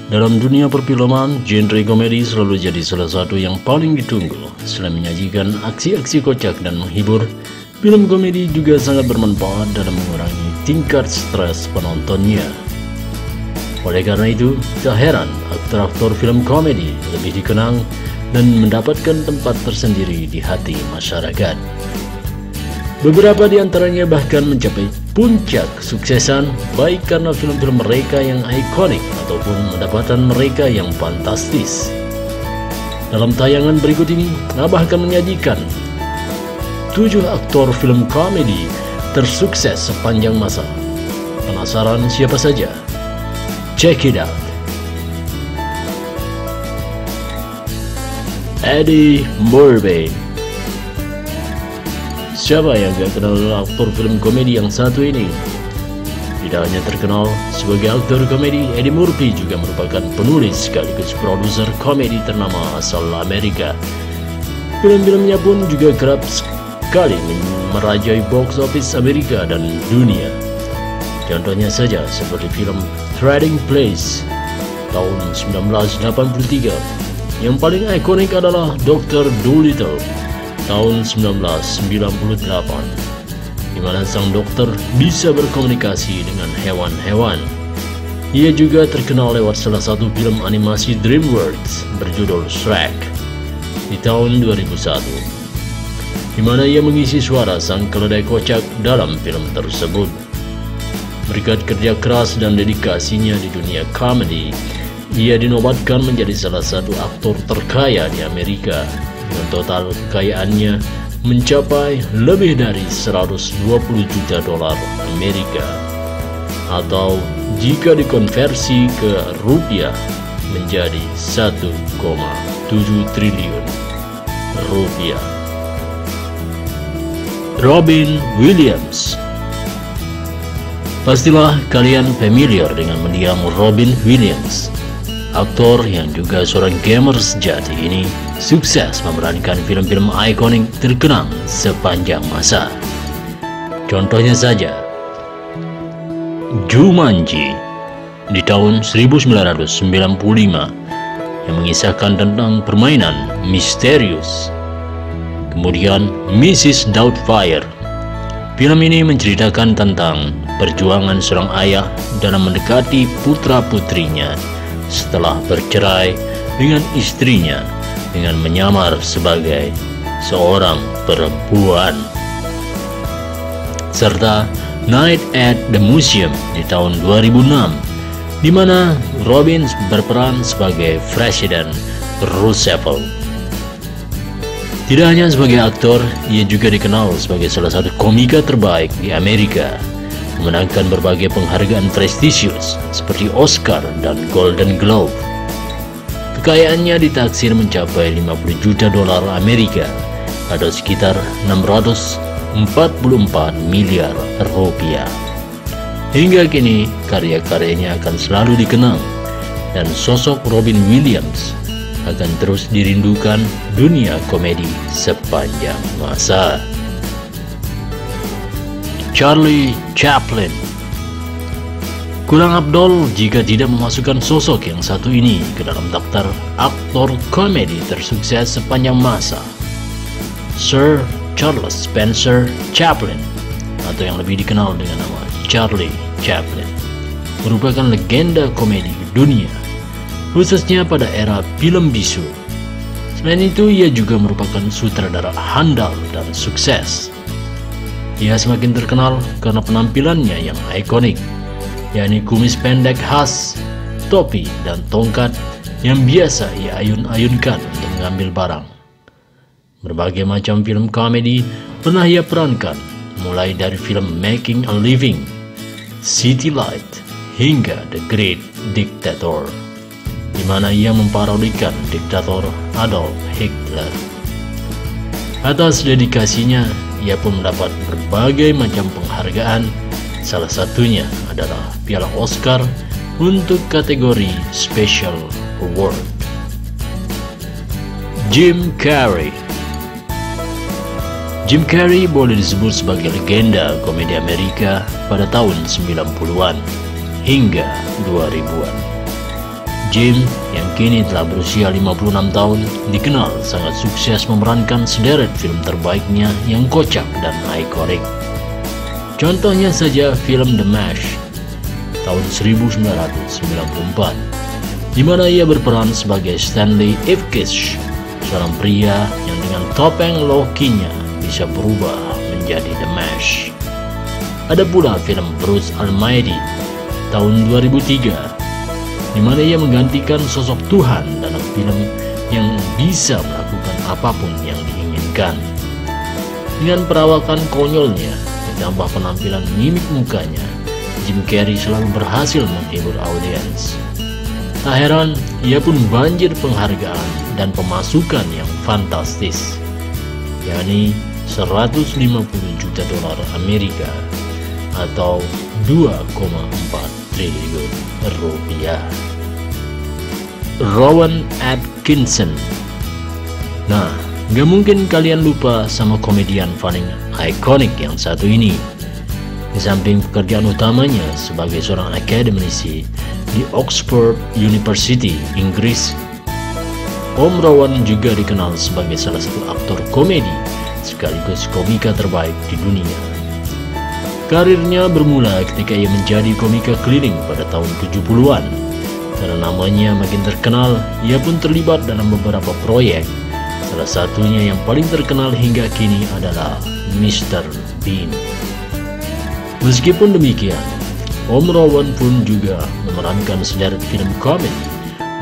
Dalam dunia perfilman, genre komedi selalu jadi salah satu yang paling ditunggu. Selain menyajikan aksi-aksi kocak dan menghibur, film komedi juga sangat bermanfaat dalam mengurangi tingkat stres penontonnya. Oleh karena itu, tak heran aktor-aktor film komedi lebih dikenang dan mendapatkan tempat tersendiri di hati masyarakat. Beberapa di antaranya bahkan mencapai puncak kesuksesan baik karena film-film mereka yang ikonik ataupun pendapatan mereka yang fantastis. Dalam tayangan berikut ini, Abah akan menyajikan 7 aktor film komedi tersukses sepanjang masa. Penasaran siapa saja? Check it out. Eddie Murphy. Siapa yang gak kenal aktor film komedi yang satu ini? Tidak hanya terkenal sebagai aktor komedi, Eddie Murphy juga merupakan penulis sekaligus produser komedi ternama asal Amerika. Film-filmnya pun juga kerap sekali merajai box office Amerika dan dunia. Contohnya saja seperti film Trading Place tahun 1983. Yang paling ikonik adalah Dr. Dolittle tahun 1998, di mana sang dokter bisa berkomunikasi dengan hewan-hewan. Ia juga terkenal lewat salah satu film animasi DreamWorks berjudul Shrek di tahun 2001, di mana ia mengisi suara sang keledai kocak dalam film tersebut. Berkat kerja keras dan dedikasinya di dunia komedi, ia dinobatkan menjadi salah satu aktor terkaya di Amerika, dengan total kekayaannya mencapai lebih dari 120 juta dolar Amerika, atau jika dikonversi ke rupiah menjadi 1,7 triliun rupiah. Robin Williams. Pastilah kalian familiar dengan mendiang Robin Williams. Aktor yang juga seorang gamer sejati ini sukses memerankan film-film ikonik terkenang sepanjang masa. Contohnya saja Jumanji di tahun 1995 yang mengisahkan tentang permainan misterius. Kemudian Mrs. Doubtfire. Film ini menceritakan tentang perjuangan seorang ayah dalam mendekati putra-putrinya setelah bercerai dengan istrinya dengan menyamar sebagai seorang perempuan. Serta Night at the Museum di tahun 2006, di mana Robin berperan sebagai Presiden Roosevelt. Tidak hanya sebagai aktor, ia juga dikenal sebagai salah satu komika terbaik di Amerika, memenangkan berbagai penghargaan prestisius seperti Oscar dan Golden Globe. Kekayaannya ditaksir mencapai 50 juta dolar Amerika atau sekitar 644 miliar rupiah. Hingga kini karya-karyanya akan selalu dikenang dan sosok Robin Williams akan terus dirindukan dunia komedi sepanjang masa. Charlie Chaplin. Kurang abdol jika tidak memasukkan sosok yang satu ini ke dalam daftar aktor komedi tersukses sepanjang masa. Sir Charles Spencer Chaplin, atau yang lebih dikenal dengan nama Charlie Chaplin, merupakan legenda komedi dunia, khususnya pada era film bisu. Selain itu, ia juga merupakan sutradara handal dan sukses. Ia semakin terkenal karena penampilannya yang ikonik, yakni kumis pendek khas, topi, dan tongkat yang biasa ia ayun-ayunkan untuk mengambil barang. Berbagai macam film komedi pernah ia perankan, mulai dari film Making a Living, City Light, hingga The Great Dictator, di mana ia memparodikan diktator Adolf Hitler. Atas dedikasinya, ia pun mendapat berbagai macam penghargaan, salah satunya adalah Piala Oscar untuk kategori Special Award. Jim Carrey. Jim Carrey boleh disebut sebagai legenda komedi Amerika pada tahun 90-an hingga 2000-an. Jim yang kini telah berusia 56 tahun dikenal sangat sukses memerankan sederet film terbaiknya yang kocak dan ikonik. Contohnya saja film The Mask tahun 1994, di mana ia berperan sebagai Stanley Ipkiss, seorang pria yang dengan topeng Loki-nya bisa berubah menjadi The Mask. Ada pula film Bruce Almighty tahun 2003, di mana ia menggantikan sosok Tuhan dalam film yang bisa melakukan apapun yang diinginkan. Dengan perawakan konyolnya ditambah penampilan mimik mukanya, Jim Carrey selalu berhasil menghibur audiens. Tak heran, ia pun banjir penghargaan dan pemasukan yang fantastis, yakni 150 juta dolar Amerika atau 2,4 triliun rupiah. Rowan Atkinson. Nah, gak mungkin kalian lupa sama komedian paling ikonik yang satu ini. Di samping pekerjaan utamanya sebagai seorang akademisi di Oxford University, Inggris, Om Rowan juga dikenal sebagai salah satu aktor komedi sekaligus komika terbaik di dunia. Karirnya bermula ketika ia menjadi komika keliling pada tahun 70-an. Karena namanya makin terkenal, ia pun terlibat dalam beberapa proyek. Salah satunya yang paling terkenal hingga kini adalah Mr. Bean. Meskipun demikian, Om Rowan pun juga memerankan sederet film komedi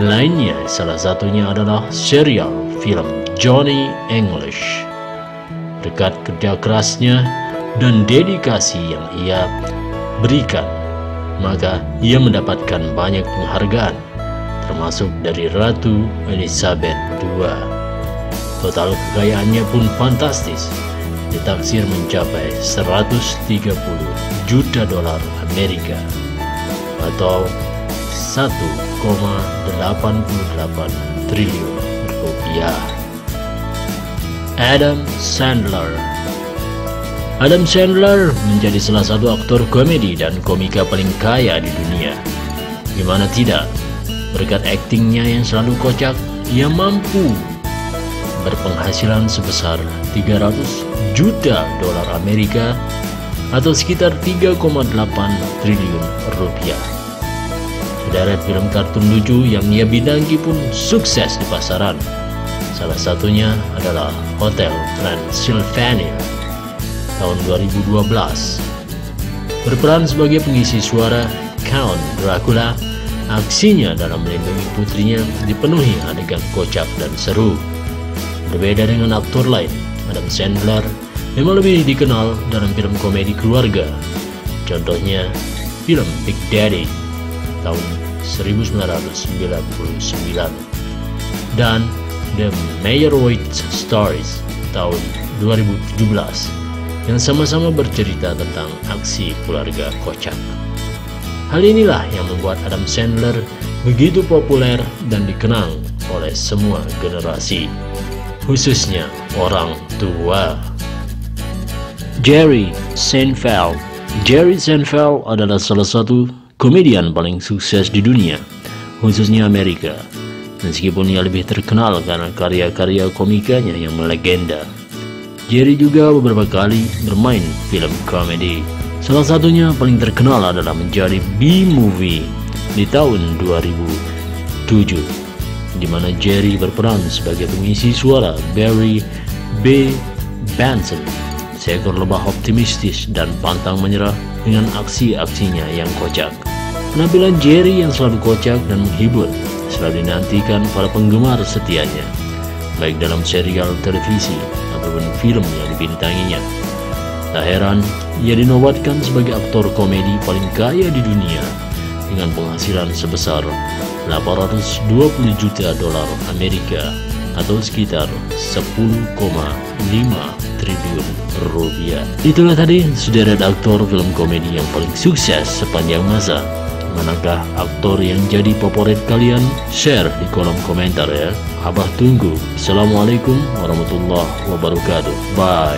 lainnya, salah satunya adalah serial film Johnny English. Berkat kerja kerasnya dan dedikasi yang ia berikan, maka ia mendapatkan banyak penghargaan, termasuk dari Ratu Elizabeth II. Total kekayaannya pun fantastis, ditaksir mencapai 130 juta dolar Amerika atau 1,88 triliun rupiah. Adam Sandler. Adam Sandler menjadi salah satu aktor komedi dan komika paling kaya di dunia. Gimana tidak, berkat aktingnya yang selalu kocak, ia mampu berpenghasilan sebesar 300 juta dolar Amerika atau sekitar 3,8 triliun rupiah. Sederet film kartun lucu yang ia bidangi pun sukses di pasaran. Salah satunya adalah Hotel Transylvania tahun 2012. Berperan sebagai pengisi suara Count Dracula, aksinya dalam melindungi putrinya dipenuhi adegan kocak dan seru. Berbeda dengan aktor lain, Adam Sandler memang lebih dikenal dalam film komedi keluarga. Contohnya film Big Daddy tahun 1999 dan The Meyerowitz Stories tahun 2017 yang sama-sama bercerita tentang aksi keluarga kocak. Hal inilah yang membuat Adam Sandler begitu populer dan dikenang oleh semua generasi, khususnya orang tua. Jerry Seinfeld. Jerry Seinfeld adalah salah satu komedian paling sukses di dunia, khususnya Amerika. Meskipun ia lebih terkenal karena karya-karya komikanya yang melegenda, Jerry juga beberapa kali bermain film komedi. Salah satunya paling terkenal adalah menjadi B-Movie di tahun 2007, di mana Jerry berperan sebagai pengisi suara Barry B. Benson, seekor lebah optimistis dan pantang menyerah dengan aksi-aksinya yang kocak. Penampilan Jerry yang selalu kocak dan menghibur selalu dinantikan para penggemar setianya, baik dalam serial televisi ataupun film yang dibintanginya. Tak heran, ia dinobatkan sebagai aktor komedi paling kaya di dunia dengan penghasilan sebesar 820 juta dolar Amerika atau sekitar 10,5 triliun rupiah. Itulah tadi sederet aktor film komedi yang paling sukses sepanjang masa. Manakah aktor yang jadi favorit kalian? Share di kolom komentar ya. Abah tunggu. Assalamualaikum warahmatullahi wabarakatuh. Bye.